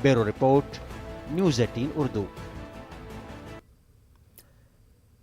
Bureau report, news 18 Urdu.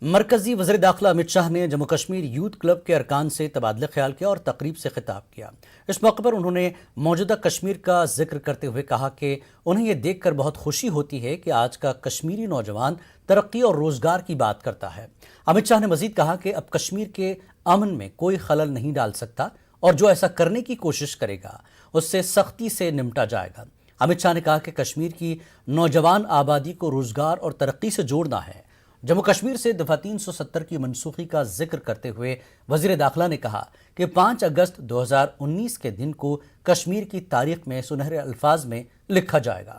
मरकजी वज़ीर दाखिला अमित शाह ने जम्मू कश्मीर यूथ क्लब के अरकान से तबादला ख्याल किया और तकरीब से खिताब किया। इस मौके पर उन्होंने मौजूदा कश्मीर का जिक्र करते हुए कहा कि उन्हें यह देखकर बहुत खुशी होती है कि आज का कश्मीरी नौजवान तरक्की और रोजगार की बात करता है। अमित शाह ने मजीद कहा कि अब कश्मीर के अमन में कोई खलल नहीं डाल सकता और जो ऐसा करने की कोशिश करेगा उससे सख्ती से निपटा जाएगा। अमित शाह ने कहा कि कश्मीर की नौजवान आबादी को रोजगार और तरक्की से जोड़ना है। जम्मू कश्मीर से दफा 370 की मनसूखी का जिक्र करते हुए वजीर दाखिला ने कहा कि 5 अगस्त 2019 के दिन को कश्मीर की तारीख में सुनहरे अल्फाज में लिखा जाएगा।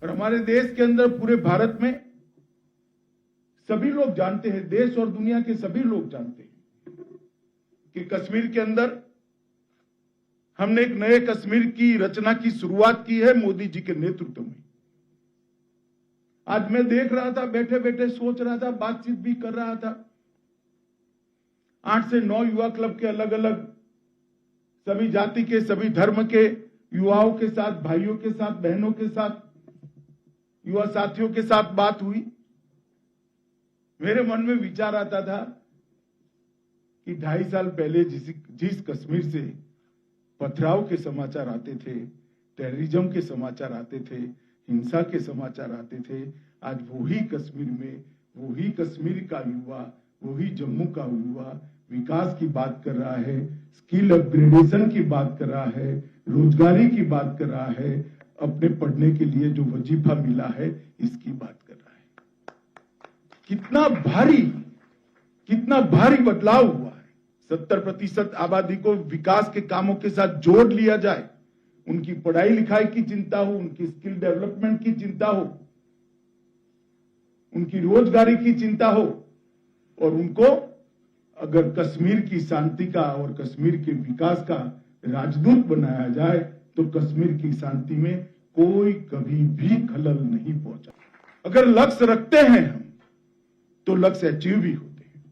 और हमारे देश के अंदर, पूरे भारत में सभी लोग जानते हैं, देश और दुनिया के सभी लोग जानते हैं कि कश्मीर के अंदर हमने एक नए कश्मीर की रचना की शुरुआत की है मोदी जी के नेतृत्व में। आज मैं देख रहा था, बैठे बैठे सोच रहा था, बातचीत भी कर रहा था। 8 से 9 युवा क्लब के अलग अलग सभी जाति के, सभी धर्म के युवाओं के साथ, भाइयों के साथ, बहनों के साथ, युवा साथियों के साथ बात हुई। मेरे मन में विचार आता था कि 2.5 साल पहले जिस कश्मीर से पथराव के समाचार आते थे, टेररिज्म के समाचार आते थे, हिंसा के समाचार आते थे, आज वही कश्मीर में वही कश्मीर का युवा, वही जम्मू का युवा विकास की बात कर रहा है, स्किल अपग्रेडेशन की बात कर रहा है, रोजगारी की बात कर रहा है, अपने पढ़ने के लिए जो वजीफा मिला है इसकी बात कर रहा है। कितना भारी बदलाव हुआ है। 70% आबादी को विकास के कामों के साथ जोड़ लिया जाए, उनकी पढ़ाई लिखाई की चिंता हो, उनकी स्किल डेवलपमेंट की चिंता हो, उनकी रोजगारी की चिंता हो, और उनको अगर कश्मीर की शांति का और कश्मीर के विकास का राजदूत बनाया जाए तो कश्मीर की शांति में कोई कभी भी खलल नहीं पहुंचा। अगर लक्ष्य रखते हैं हम तो लक्ष्य अचीव भी होते हैं।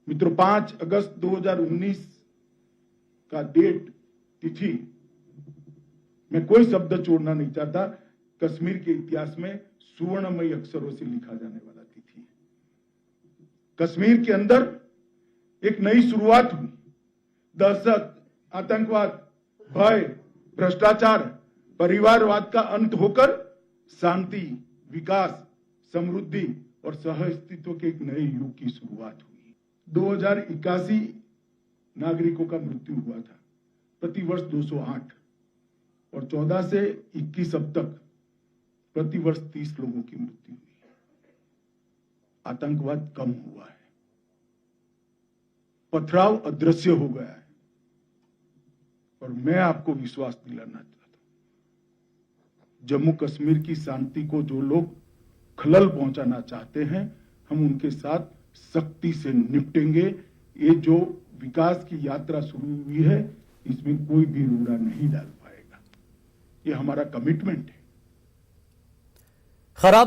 मित्रों, 5 अगस्त 2019 का डेट, तिथि, मैं कोई शब्द छोड़ना नहीं चाहता। कश्मीर के इतिहास में सुवर्णमयी अक्षरों से लिखा जाने वाला तिथि है। कश्मीर के अंदर एक नई शुरुआत हुई। दहशत, आतंकवाद, भय, भ्रष्टाचार, परिवारवाद का अंत होकर शांति, विकास, समृद्धि और सहअस्तित्व के एक नए युग की शुरुआत हुई। 2081 नागरिकों का मृत्यु हुआ था, प्रतिवर्ष 208, और 14 से 21 अब तक प्रतिवर्ष 30 लोगों की मृत्यु हुई है। आतंकवाद कम हुआ है, पथराव अदृश्य हो गया है, और मैं आपको विश्वास दिलाना चाहता हूं, जम्मू कश्मीर की शांति को जो लोग खलल पहुंचाना चाहते हैं, हम उनके साथ सख्ती से निपटेंगे। ये जो विकास की यात्रा शुरू हुई है, इसमें कोई भी रोड़ा नहीं डाल पाएगा। ये हमारा कमिटमेंट है। खराब